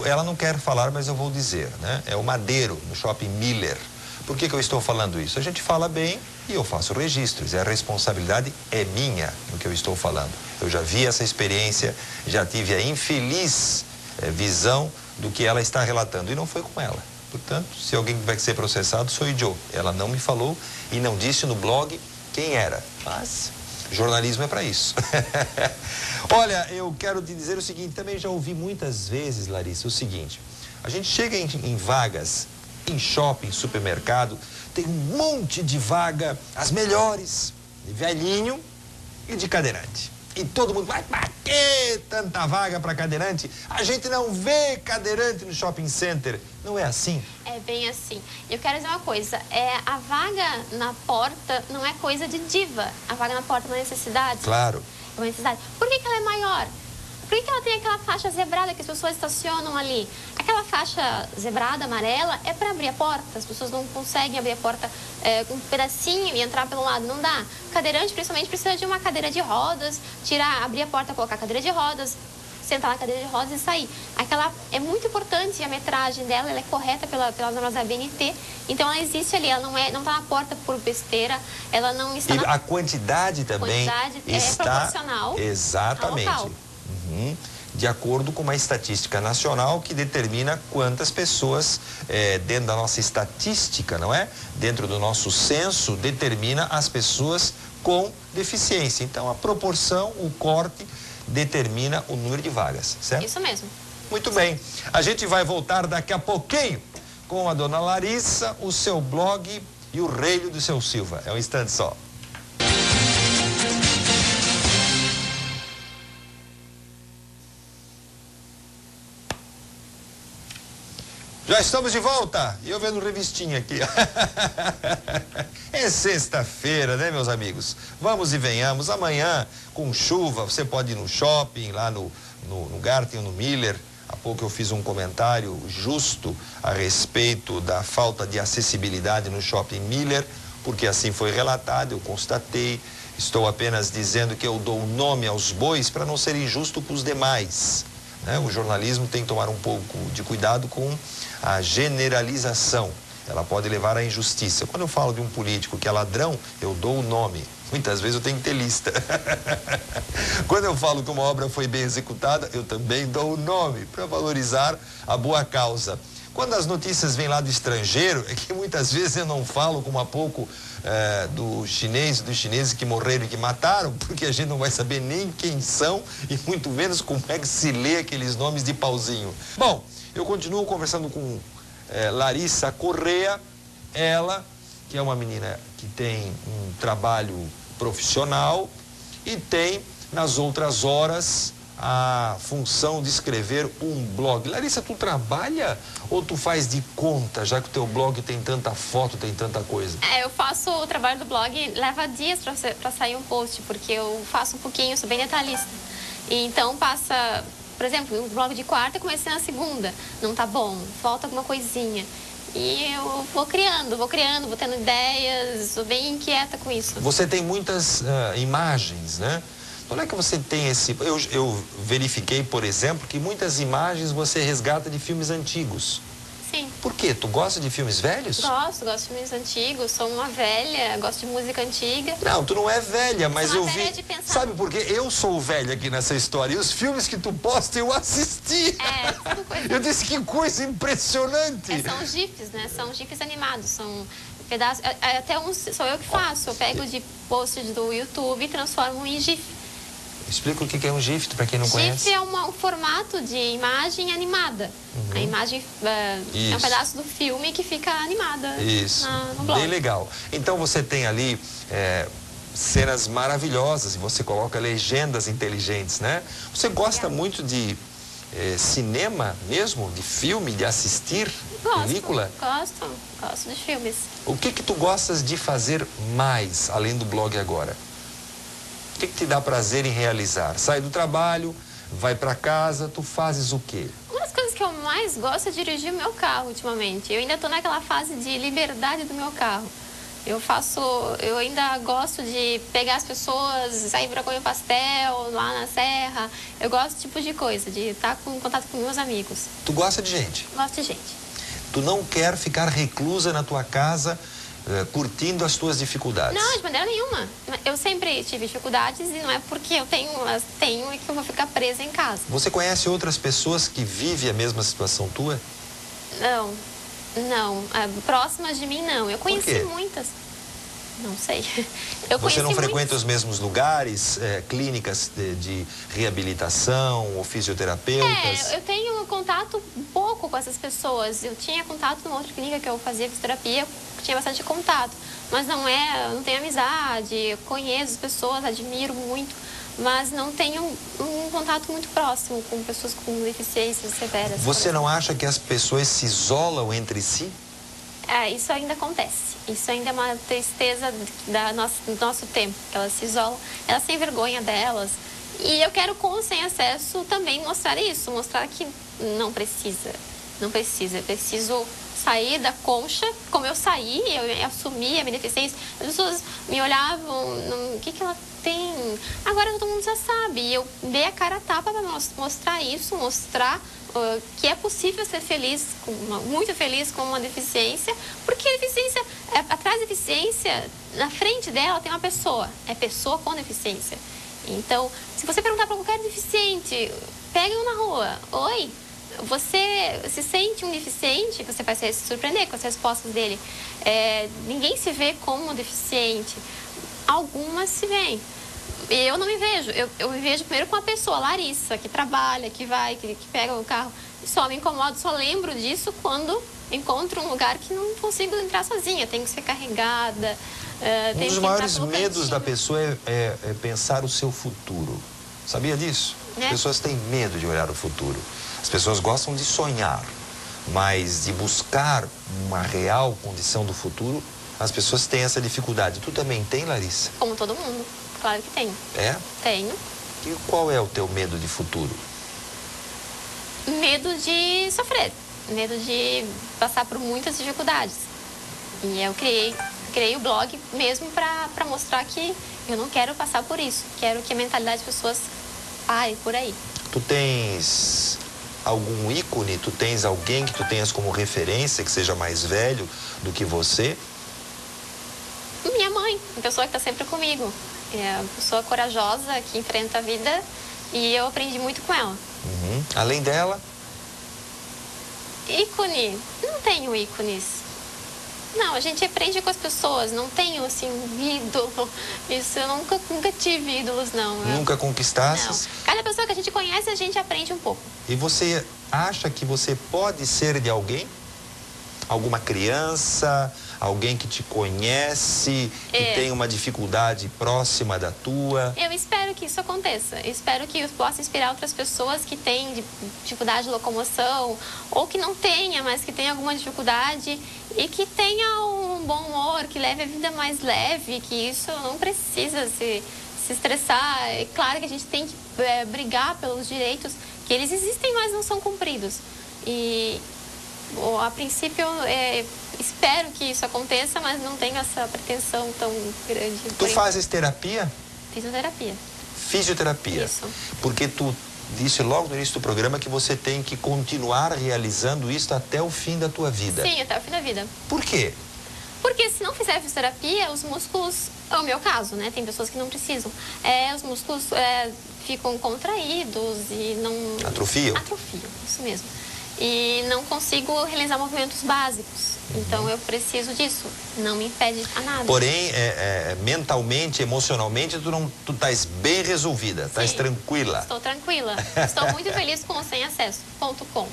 Ela não quer falar, mas eu vou dizer, né? É o Madeiro, no Shopping Miller. Por que eu estou falando isso? A gente fala bem e eu faço registros. A responsabilidade é minha no que eu estou falando. Eu já vi essa experiência, já tive a infeliz visão do que ela está relatando. E não foi com ela. Portanto, se alguém vai ser processado, sou eu. Ela não me falou e não disse no blog quem era. Mas jornalismo é para isso. Olha, eu quero te dizer o seguinte, também já ouvi muitas vezes, Larissa, o seguinte. A gente chega em vagas, em shopping, supermercado, tem um monte de vaga, as melhores, de velhinho e de cadeirante. E todo mundo vai, pra que tanta vaga para cadeirante? A gente não vê cadeirante no shopping center. Não é assim? É bem assim. Eu quero dizer uma coisa, a vaga na porta não é coisa de diva. A vaga na porta é uma necessidade. Claro. É uma necessidade. Por que ela é maior? Por que ela tem aquela faixa zebrada que as pessoas estacionam ali? Aquela faixa zebrada, amarela, é para abrir a porta. As pessoas não conseguem abrir a porta com um pedacinho e entrar pelo lado. Não dá. Cadeirante, principalmente, precisa de uma cadeira de rodas. Abrir a porta, colocar a cadeira de rodas. sentar na cadeira de rodas e sair. Aquela é muito importante, a metragem dela, ela é correta pelas normas da BNT, então ela existe ali, ela não está na porta por besteira, ela não está... E a quantidade também está proporcional. Exatamente. Ao local. De acordo com uma estatística nacional que determina quantas pessoas, dentro da nossa estatística, não é? Dentro do nosso censo, determina as pessoas com deficiência. Então, a proporção, o corte, determina o número de vagas, certo? Isso mesmo. Muito bem. A gente vai voltar daqui a pouquinho com a dona Larissa, o seu blog e o reino do seu Silva. É um instante só. Já estamos de volta. E eu vendo revistinha aqui. É sexta-feira, né, meus amigos? Vamos e venhamos. Amanhã, com chuva, você pode ir no shopping, lá no Garten ou no Miller. Há pouco eu fiz um comentário justo a respeito da falta de acessibilidade no shopping Miller, porque assim foi relatado, eu constatei. Estou apenas dizendo que eu dou o nome aos bois para não ser injusto com os demais. O jornalismo tem que tomar um pouco de cuidado com a generalização. Ela pode levar à injustiça. Quando eu falo de um político que é ladrão, eu dou o nome. Muitas vezes eu tenho que ter lista. Quando eu falo que uma obra foi bem executada, eu também dou o nome para valorizar a boa causa. Quando as notícias vêm lá do estrangeiro, é que muitas vezes eu não falo como há pouco dos chineses que morreram e que mataram, porque a gente não vai saber nem quem são e muito menos como é que se lê aqueles nomes de pauzinho. Bom, eu continuo conversando com Larissa Correa, ela que é uma menina que tem um trabalho profissional e tem nas outras horas a função de escrever um blog. Larissa, tu trabalha ou tu faz de conta, já que o teu blog tem tanta foto, tem tanta coisa? Eu faço o trabalho do blog, leva dias para sair um post, porque eu faço um pouquinho, sou bem detalhista. E então passa, por exemplo, o blog de quarta, eu comecei na segunda, não tá bom, falta alguma coisinha. E eu vou criando, vou tendo ideias, sou bem inquieta com isso. Você tem muitas imagens, né? Onde é que você tem esse... Eu verifiquei, por exemplo, que muitas imagens você resgata de filmes antigos. Sim. Por quê? Tu gosta de filmes velhos? Gosto de filmes antigos, sou uma velha, gosto de música antiga. Não, tu não é velha, mas eu vi... De pensar. Sabe por quê? Eu sou velha aqui nessa história e os filmes que tu posta eu assisti. Tudo coisa... Eu disse, que coisa impressionante. São GIFs, né? São GIFs animados, são... pedaços, até sou eu que faço, eu pego de posts do YouTube e transformo em GIF. Explica o que é um GIF, para quem não conhece. GIF é um formato de imagem animada. A imagem é um pedaço do filme que fica animada. Isso, no blog. Bem legal. Então você tem ali cenas maravilhosas e você coloca legendas inteligentes, né? Você gosta muito de cinema mesmo, de filme, de assistir película? Gosto de filmes. O que tu gostas de fazer mais, além do blog agora? O que te dá prazer em realizar? Sai do trabalho, vai para casa, tu fazes o quê? Uma das coisas que eu mais gosto é dirigir o meu carro ultimamente. Eu ainda estou naquela fase de liberdade do meu carro. Eu ainda gosto de pegar as pessoas, sair para comer pastel lá na serra. Eu gosto desse tipo de coisa, de estar em contato com meus amigos. Tu gosta de gente? Gosto de gente. Tu não quer ficar reclusa na tua casa, curtindo as tuas dificuldades? Não, de maneira nenhuma. Eu sempre tive dificuldades e não é porque eu tenho e que eu vou ficar presa em casa. Você conhece outras pessoas que vivem a mesma situação tua? Não. Próximas de mim, não. Eu conheci muitas. Não sei. Você não frequenta os mesmos lugares, clínicas de reabilitação ou fisioterapeutas? Eu tenho contato um pouco com essas pessoas. Eu tinha contato numa outra clínica que eu fazia fisioterapia, tinha bastante contato. Mas não tenho amizade, conheço as pessoas, admiro muito, mas não tenho um contato muito próximo com pessoas com deficiências severas. Você não acha que as pessoas se isolam entre si? Isso ainda acontece. Isso ainda é uma tristeza do nosso tempo, que elas se isolam, elas têm vergonha delas. E eu quero, com ou sem acesso, também mostrar isso, mostrar que não precisa. Eu preciso sair da concha, como eu saí, eu assumi a minha deficiência. As pessoas me olhavam, o que ela tem. Agora todo mundo já sabe. E eu dei a cara a tapa para mostrar isso, mostrar que é possível ser feliz, muito feliz com uma deficiência, porque a deficiência, atrás da deficiência, na frente dela tem uma pessoa, é pessoa com deficiência. Então, se você perguntar para qualquer deficiente, pega um na rua, oi, você se sente um deficiente? Você vai se surpreender com as respostas dele. Ninguém se vê como um deficiente, algumas se veem. Eu não me vejo, eu me vejo primeiro com a pessoa, Larissa, que trabalha, que vai, que pega o carro. Só me incomodo, só lembro disso quando encontro um lugar que não consigo entrar sozinha, tenho que ser carregada. Um dos maiores medos da pessoa é pensar o seu futuro. Sabia disso? As pessoas têm medo de olhar o futuro. As pessoas gostam de sonhar, mas de buscar uma real condição do futuro, as pessoas têm essa dificuldade. Tu também tem, Larissa? Como todo mundo. Claro que tenho. É? Tenho. E qual é o teu medo de futuro? Medo de sofrer. Medo de passar por muitas dificuldades. E eu criei o blog mesmo para mostrar que eu não quero passar por isso. Quero que a mentalidade das pessoas pare por aí. Tu tens algum ícone? Tu tens alguém que tu tenhas como referência, que seja mais velho do que você? Minha mãe, uma pessoa que está sempre comigo. É uma pessoa corajosa, que enfrenta a vida, e eu aprendi muito com ela. Uhum. Além dela? Ícone? Não tenho ícones. Não, a gente aprende com as pessoas, não tenho, assim, um ídolo. Isso, eu nunca tive ídolos, não. Nunca conquistasses? Não. Cada pessoa que a gente conhece, a gente aprende um pouco. E você acha que você pode ser de alguém? Alguma criança, alguém que te conhece, que tem uma dificuldade próxima da tua? Eu espero que isso aconteça. Eu espero que eu possa inspirar outras pessoas que têm dificuldade de locomoção, ou que não tenha, mas que tenha alguma dificuldade e que tenha um bom humor, que leve a vida mais leve, que isso não precisa se estressar. É claro que a gente tem que brigar pelos direitos, que eles existem, mas não são cumpridos. E a princípio, espero que isso aconteça, mas não tenho essa pretensão tão grande. Tu fazes terapia? Fisioterapia. Fisioterapia. Isso. Porque tu disse logo no início do programa que você tem que continuar realizando isso até o fim da tua vida. Sim, até o fim da vida. Por quê? Porque se não fizer fisioterapia, os músculos, é o meu caso, né? Tem pessoas que não precisam. Os músculos ficam contraídos e não... Atrofiam? Atrofiam, isso mesmo. E não consigo realizar movimentos básicos. Então, eu preciso disso. Não me impede a nada. Porém, mentalmente, emocionalmente, tu estás bem resolvida, estás tranquila. Estou tranquila. Estou muito feliz com o SemAcesso.com.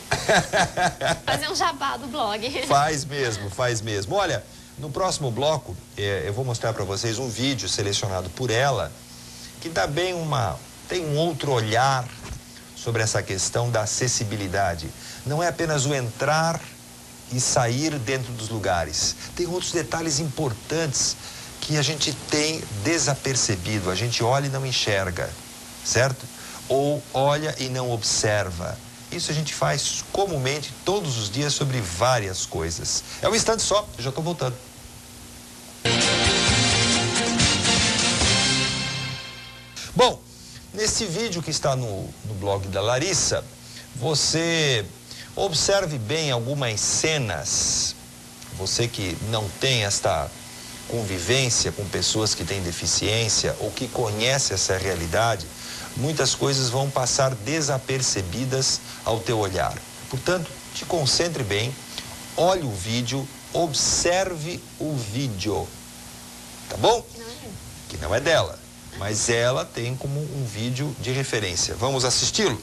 Fazer um jabá do blog. Faz mesmo, faz mesmo. Olha, no próximo bloco, eu vou mostrar para vocês um vídeo selecionado por ela, que dá bem tem um outro olhar sobre essa questão da acessibilidade. Não é apenas o entrar e sair dentro dos lugares. Tem outros detalhes importantes que a gente tem desapercebido. A gente olha e não enxerga, certo? Ou olha e não observa. Isso a gente faz comumente todos os dias sobre várias coisas. É um instante só, eu já estou voltando. Bom, nesse vídeo que está no blog da Larissa, você observe bem algumas cenas. Você que não tem esta convivência com pessoas que têm deficiência ou que conhece essa realidade, muitas coisas vão passar desapercebidas ao teu olhar. Portanto, te concentre bem, olhe o vídeo, observe o vídeo. Tá bom? Que não é dela, mas ela tem como um vídeo de referência. Vamos assisti-lo?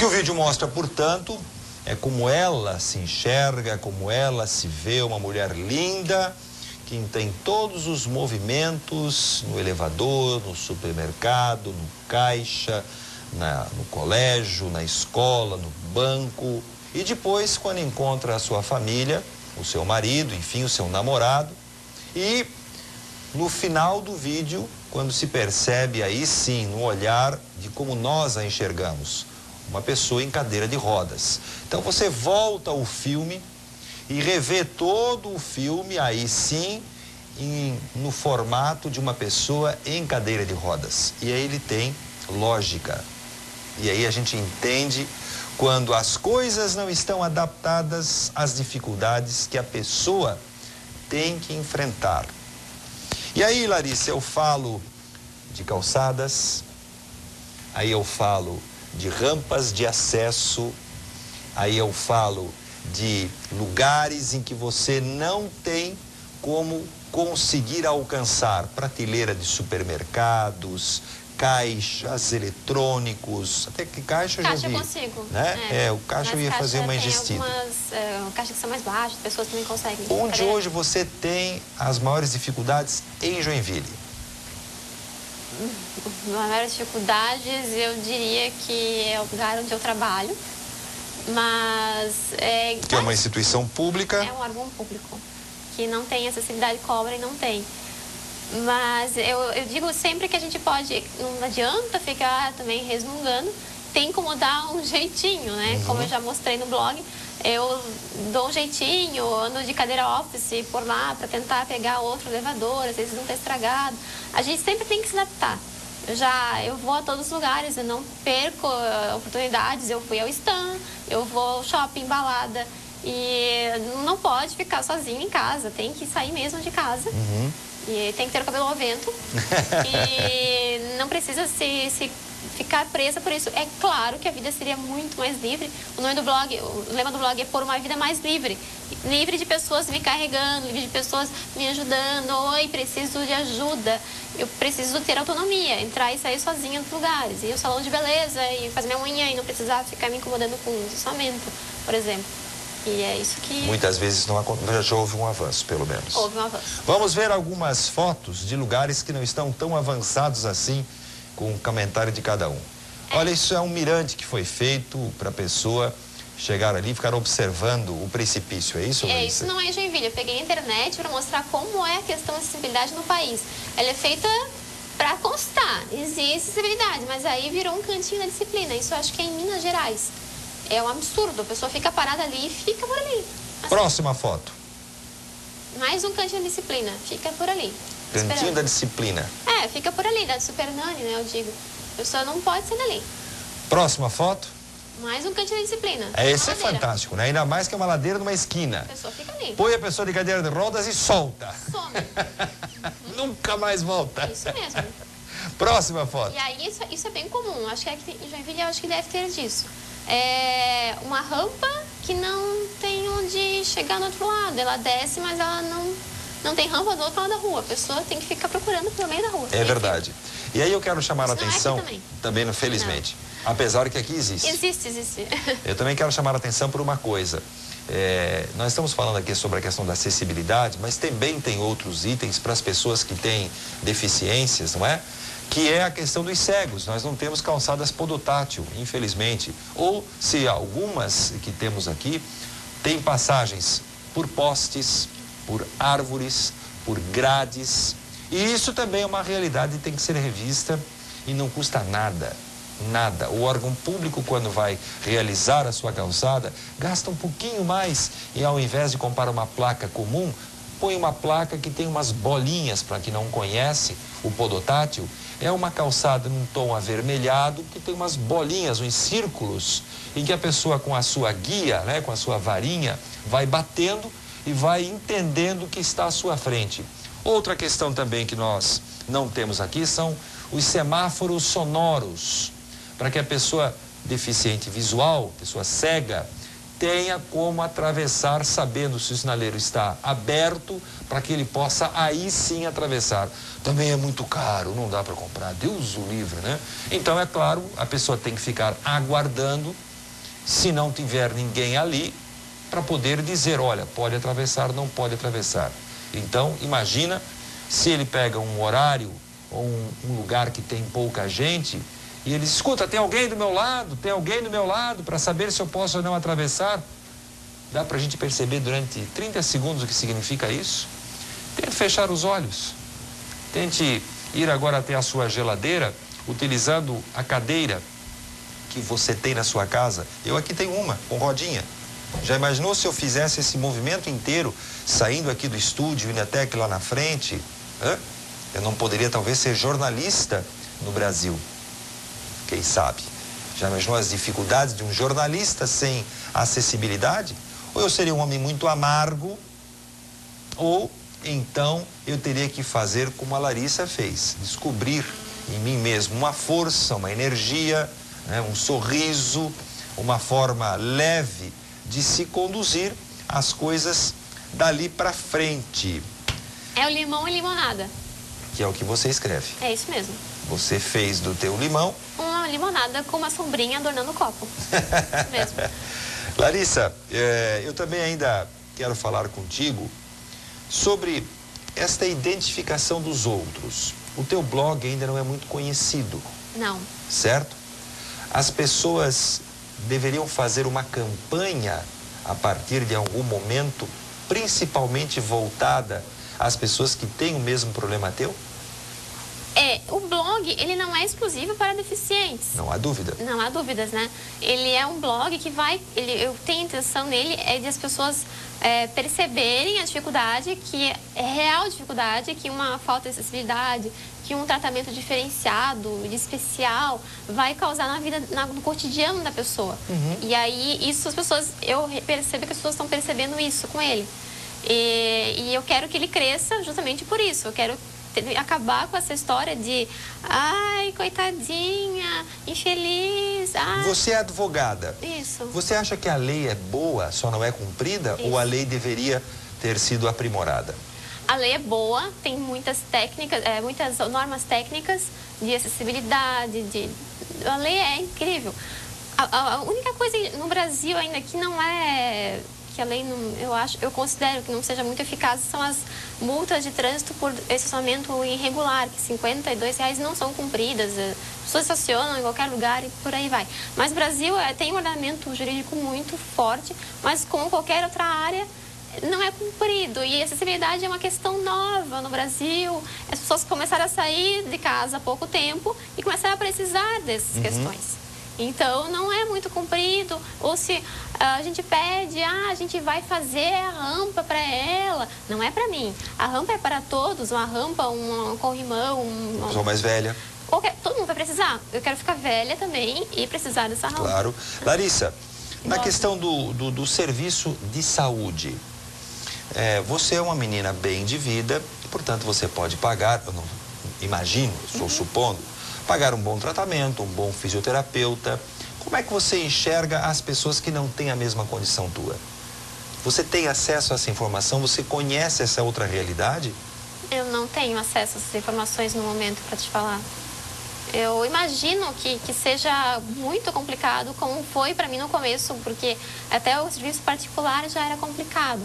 que o vídeo mostra, portanto, é como ela se enxerga, como ela se vê, uma mulher linda, que tem todos os movimentos no elevador, no supermercado, no caixa, no colégio, na escola, no banco. E depois, quando encontra a sua família, o seu marido, enfim, o seu namorado. E no final do vídeo, quando se percebe aí sim, no olhar de como nós a enxergamos, uma pessoa em cadeira de rodas. Então você volta ao filme e revê todo o filme, aí sim, no formato de uma pessoa em cadeira de rodas. E aí ele tem lógica. E aí a gente entende quando as coisas não estão adaptadas às dificuldades que a pessoa tem que enfrentar. E aí, Larissa, eu falo de calçadas, aí eu falo de rampas de acesso, aí eu falo de lugares em que você não tem como conseguir alcançar, prateleira de supermercados, caixas eletrônicos, até que caixa eu já vi. Caixa eu consigo. Né? O caixa eu ia fazer uma ingestida. Tem algumas caixas que são mais baixas, pessoas também conseguem. Onde hoje você tem as maiores dificuldades em Joinville? As maiores dificuldades, eu diria que é o lugar onde eu trabalho, mas... que é uma instituição pública? É um órgão público, que não tem acessibilidade, cobra e não tem. Mas eu digo sempre que a gente pode, não adianta ficar também resmungando, tem como dar um jeitinho, né? Como eu já mostrei no blog, eu dou um jeitinho, ando de cadeira office por lá para tentar pegar outro elevador, às vezes não está estragado. A gente sempre tem que se adaptar. Eu vou a todos os lugares, eu não perco oportunidades, eu fui ao Stan, eu vou ao shopping, balada, e não pode ficar sozinho em casa, tem que sair mesmo de casa. E tem que ter o cabelo ao vento. E não precisa se ficar presa por isso. É claro que a vida seria muito mais livre. O lema do blog é por uma vida mais livre. Livre de pessoas me carregando, livre de pessoas me ajudando. Oi, preciso de ajuda. Eu preciso ter autonomia, entrar e sair sozinha dos lugares. Ir ao salão de beleza e fazer minha unha e não precisar ficar me incomodando com orçamento, por exemplo. E é isso que... Muitas vezes não acontece, já houve um avanço, pelo menos. Houve um avanço. Vamos ver algumas fotos de lugares que não estão tão avançados assim, com um comentário de cada um. Olha, isso é um mirante que foi feito para a pessoa chegar ali e ficar observando o precipício, é isso, Larissa? Isso não é Joinville. Eu peguei a internet para mostrar como é a questão da acessibilidade no país. Ela é feita para constar, existe acessibilidade, mas aí virou um cantinho da disciplina. Isso eu acho que é em Minas Gerais. É um absurdo, a pessoa fica parada ali e fica por ali. Assim. Próxima foto. Mais um cantinho da disciplina, fica por ali. Cantinho esperando. da disciplina. Fica por ali, da Super Nani, né, eu digo. A pessoa não pode sair dali. Próxima foto. Mais um cantinho da disciplina. Esse é fantástico, né? Ainda mais que é uma ladeira numa esquina. A pessoa fica ali. Põe a pessoa de cadeira de rodas e solta. Some. Nunca mais volta. Isso mesmo. Próxima foto. E aí, isso é bem comum. Acho que em Joinville, acho que deve ter disso. É uma rampa que não tem onde chegar no outro lado. Ela desce, mas ela não tem rampa do outro lado da rua. A pessoa tem que ficar procurando pelo meio da rua. É verdade. E aí eu quero chamar a Isso atenção, não é aqui também, felizmente, apesar que aqui existe. Existe. Eu também quero chamar a atenção por uma coisa. Nós estamos falando aqui sobre a questão da acessibilidade, mas também tem outros itens para as pessoas que têm deficiências, não é? Que é a questão dos cegos. Nós não temos calçadas podotátil, infelizmente. Ou, se algumas que temos aqui, tem passagens por postes, por árvores, por grades. E isso também é uma realidade e tem que ser revista e não custa nada. Nada. O órgão público, quando vai realizar a sua calçada, gasta um pouquinho mais e, ao invés de comprar uma placa comum, põe uma placa que tem umas bolinhas, para quem não conhece o podotátil. É uma calçada num tom avermelhado que tem umas bolinhas, uns círculos, em que a pessoa com a sua guia, né, com a sua varinha, vai batendo e vai entendendo o que está à sua frente. Outra questão também que nós não temos aqui são os semáforos sonoros, para que a pessoa deficiente visual, pessoa cega, tenha como atravessar sabendo se o sinaleiro está aberto, para que ele possa aí sim atravessar. Também é muito caro, não dá para comprar, Deus o livre, né? Então, é claro, a pessoa tem que ficar aguardando se não tiver ninguém ali para poder dizer, olha, pode atravessar, não pode atravessar. Então, imagina se ele pega um horário ou um lugar que tem pouca gente e ele diz, escuta, tem alguém do meu lado, para saber se eu posso ou não atravessar. Dá para a gente perceber durante 30 segundos o que significa isso? Tente fechar os olhos. Tente ir agora até a sua geladeira, utilizando a cadeira que você tem na sua casa. Eu aqui tenho uma, com rodinha. Já imaginou se eu fizesse esse movimento inteiro, saindo aqui do estúdio, indo até aqui lá na frente? Eu não poderia, talvez, ser jornalista no Brasil. Quem sabe? Já imaginou as dificuldades de um jornalista sem acessibilidade? Ou eu seria um homem muito amargo, ou então eu teria que fazer como a Larissa fez, descobrir em mim mesmo uma força, uma energia, né, um sorriso, uma forma leve de se conduzir as coisas dali para frente. É o limão e limonada. Que é o que você escreve. É isso mesmo. Você fez do teu limão uma limonada com uma sombrinha adornando o copo. Isso mesmo. Larissa, eu também ainda quero falar contigo sobre esta identificação dos outros. O teu blog ainda não é muito conhecido. Não. Certo? As pessoas deveriam fazer uma campanha a partir de algum momento, principalmente voltada às pessoas que têm o mesmo problema teu? O blog, ele não é exclusivo para deficientes. Não há dúvida. Não há dúvidas, né? Ele é um blog que eu tenho a intenção nele de as pessoas perceberem a dificuldade, que é real dificuldade, que uma falta de acessibilidade, que um tratamento diferenciado, de especial, vai causar na vida, no cotidiano da pessoa. Uhum. E aí, eu percebo que as pessoas estão percebendo isso com ele. E eu quero que ele cresça justamente por isso. Eu quero acabar com essa história de ai, coitadinha, infeliz. Ai. Você é advogada. Isso. Você acha que a lei é boa, só não é cumprida? Isso. Ou a lei deveria ter sido aprimorada? A lei é boa, tem muitas técnicas, muitas normas técnicas de acessibilidade, a lei é incrível. A única coisa no Brasil ainda que não é, que a lei, eu considero que não seja muito eficaz, são as multas de trânsito por estacionamento irregular, que R$52 não são cumpridas, as pessoas estacionam em qualquer lugar e por aí vai. Mas o Brasil tem um ordenamento jurídico muito forte, mas como qualquer outra área, não é cumprido. E a acessibilidade é uma questão nova no Brasil. As pessoas começaram a sair de casa há pouco tempo e começaram a precisar dessas questões. Então, não é muito cumprido. Ou se a gente pede, a gente vai fazer a rampa para ela. Não é para mim. A rampa é para todos. Uma rampa, um corrimão. Uma pessoa mais velha. Todo mundo vai precisar. Eu quero ficar velha também e precisar dessa rampa. Claro. Larissa, na questão do serviço de saúde, você é uma menina bem de vida e, portanto, você pode pagar, eu não imagino, estou supondo, pagar um bom tratamento, um bom fisioterapeuta. Como é que você enxerga as pessoas que não têm a mesma condição tua? Você tem acesso a essa informação? Você conhece essa outra realidade? Eu não tenho acesso a essas informações no momento para te falar. Eu imagino que seja muito complicado, como foi para mim no começo, porque até o serviço particular já era complicado.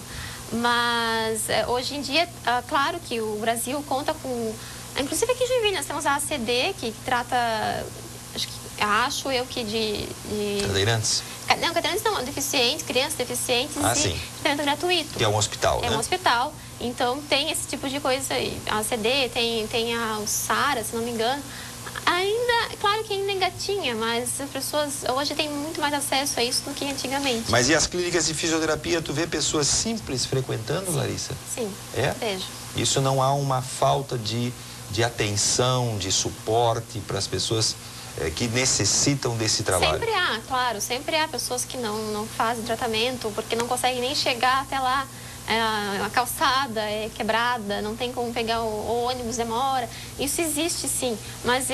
Mas hoje em dia, claro que o Brasil conta com... Inclusive aqui em Joinville nós temos a ACD, que trata, acho eu que de... Cadeirantes? Não, cadeirantes não, deficientes, crianças deficientes sim. tratamento gratuito. Que é um hospital, né? É um hospital, então tem esse tipo de coisa aí. A ACD, tem o SARA, se não me engano. Ainda, claro que ainda engatinha, mas as pessoas hoje têm muito mais acesso a isso do que antigamente. Mas e as clínicas de fisioterapia, tu vê pessoas simples frequentando, Larissa? Sim, vejo. Isso não há uma falta de atenção, de suporte para as pessoas que necessitam desse trabalho? Sempre há, claro, sempre há pessoas que não fazem tratamento porque não conseguem nem chegar até lá. A calçada é quebrada, não tem como pegar o ônibus, demora. Isso existe sim, mas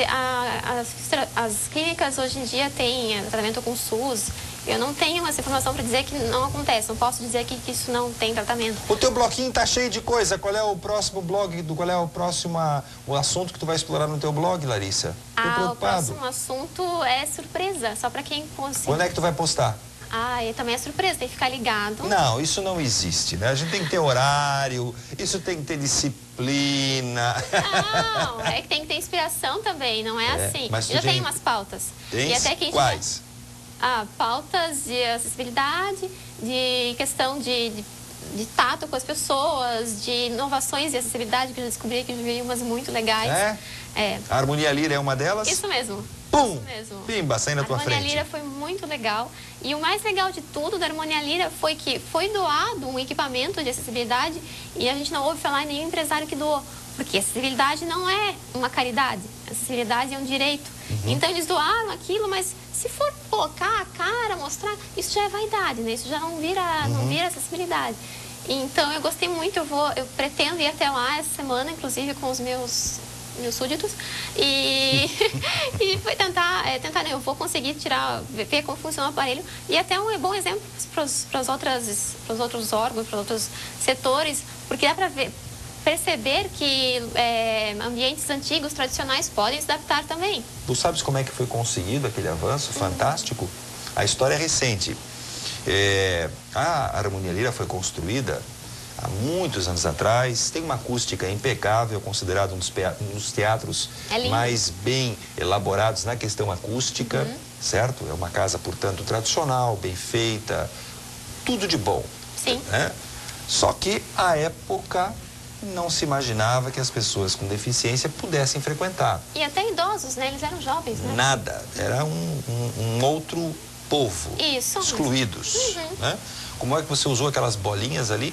as clínicas hoje em dia têm tratamento com SUS. Eu não tenho essa informação para dizer que não acontece, não posso dizer que isso não tem tratamento. O teu bloquinho tá cheio de coisa. Qual é o próximo blog, qual é o assunto que tu vai explorar no teu blog, Larissa? Tô preocupado. O próximo assunto é surpresa, só para quem conseguir. Quando é que tu vai postar? Ah, e também é surpresa, tem que ficar ligado. Não, isso não existe, né? A gente tem que ter horário, isso tem que ter disciplina. Não, é que tem que ter inspiração também, não é assim. Mas Eu já tenho umas pautas. Tem? E até que Quais? Pautas de acessibilidade, de questão de tato com as pessoas, de inovações de acessibilidade, que eu já descobri que eu vi umas muito legais. É? A Harmonia Lira é uma delas? Isso mesmo. Pum! Isso mesmo. Pimba, sai na tua frente. A Harmonia Lira foi muito legal. E o mais legal de tudo da Harmonia Lira foi que foi doado um equipamento de acessibilidade e a gente não ouve falar em nenhum empresário que doou. Porque acessibilidade não é uma caridade. Acessibilidade é um direito. Então eles doaram aquilo, mas se for colocar a cara, mostrar, isso já é vaidade, né? Isso já não vira acessibilidade. Então eu gostei muito, eu pretendo ir até lá essa semana, inclusive com os meus súditos, e foi tentar, né, eu vou conseguir ver como funciona o aparelho, e até um bom exemplo para os outros órgãos, para os outros setores, porque dá para perceber que ambientes antigos, tradicionais, podem se adaptar também. Tu sabes como é que foi conseguido aquele avanço fantástico? A história é recente. A Harmonia Lira foi construída há muitos anos atrás, tem uma acústica impecável, considerado um dos teatros mais bem elaborados na questão acústica, certo? É uma casa, portanto, tradicional, bem feita, tudo de bom. Sim. Né? Só que, à época, não se imaginava que as pessoas com deficiência pudessem frequentar. E até idosos, né? Eles eram jovens, né? Nada. Era um outro povo. Isso. Excluídos. Né? Como é que você usou aquelas bolinhas ali?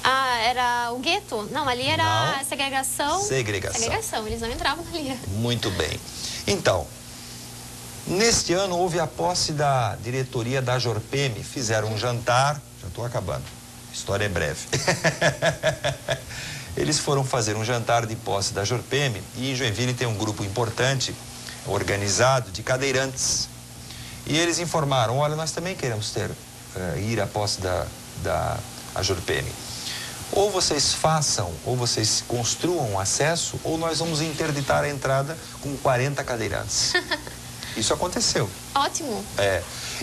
Ah, era o gueto? Não, ali era segregação. Segregação. Eles não entravam na Lira. Muito bem. Então, neste ano houve a posse da diretoria da Jorpeme. Fizeram um jantar. Já estou acabando. A história é breve. Eles foram fazer um jantar de posse da Jorpeme e em Joinville tem um grupo importante, organizado, de cadeirantes. E eles informaram, olha, nós também queremos ir à posse da Jorpeme. Ou vocês façam, ou vocês construam acesso, ou nós vamos interditar a entrada com 40 cadeirantes. Isso aconteceu. Ótimo.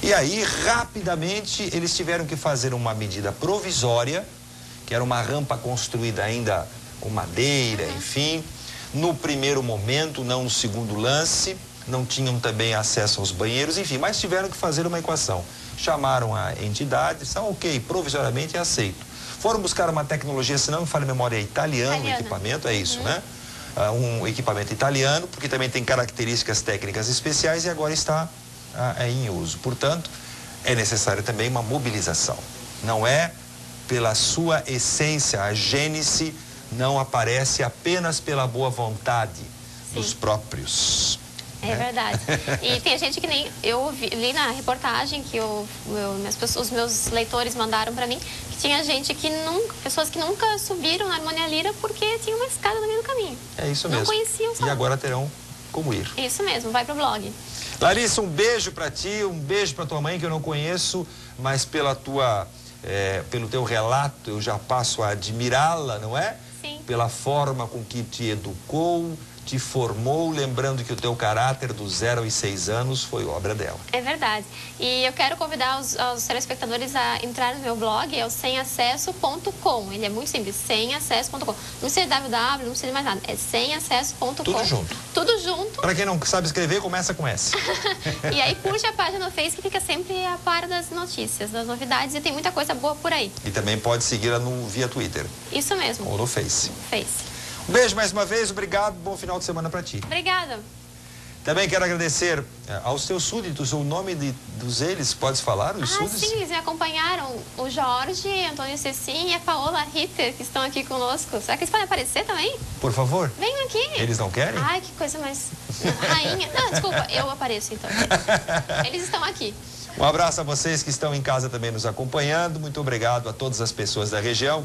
E aí, rapidamente, eles tiveram que fazer uma medida provisória, que era uma rampa construída ainda com madeira, enfim. No primeiro momento, não no segundo lance, não tinham também acesso aos banheiros, enfim, mas tiveram que fazer uma equação. Chamaram a entidade, disseram, ok, provisoriamente é aceito. Foram buscar uma tecnologia, se não me falha a memória, é italiano o equipamento, é isso, né? Um equipamento italiano, porque também tem características técnicas especiais e agora está em uso. Portanto, é necessária também uma mobilização. Não é pela sua essência, a gênese não aparece apenas pela boa vontade dos próprios. É verdade. E tem gente que nem... Eu li na reportagem que os meus leitores mandaram para mim, que tinha gente que pessoas que nunca subiram na Harmonia Lira porque tinha uma escada no meio do caminho. É isso mesmo. Não conheciam, sabe? E agora terão como ir. Isso mesmo, vai pro blog. Larissa, um beijo para ti, um beijo para tua mãe, que eu não conheço, mas pelo teu relato eu já passo a admirá-la, não é? Sim. Pela forma com que te educou, te formou, lembrando que o teu caráter dos 0 aos 6 anos foi obra dela. É verdade. E eu quero convidar os telespectadores a entrar no meu blog, é o semacesso.com. Ele é muito simples, semacesso.com. Não precisa de www, não precisa de mais nada, é semacesso.com. Tudo junto. Tudo junto. Para quem não sabe escrever, começa com S. E aí curte a página no Face, que fica sempre a par das notícias, das novidades, e tem muita coisa boa por aí. E também pode seguir via Twitter. Isso mesmo. Ou no Face. Um beijo mais uma vez, obrigado, bom final de semana para ti. Obrigada. Também quero agradecer aos teus súditos, o nome dos eles, podes falar, os súditos? Sim, eles me acompanharam, o Jorge, Antônio Cecim e a Paola Ritter, que estão aqui conosco. Será que eles podem aparecer também? Por favor. Venham aqui. Eles não querem? Ai, que coisa mais... Rainha. Não, desculpa, eu apareço então. Eles estão aqui. Um abraço a vocês que estão em casa também nos acompanhando. Muito obrigado a todas as pessoas da região.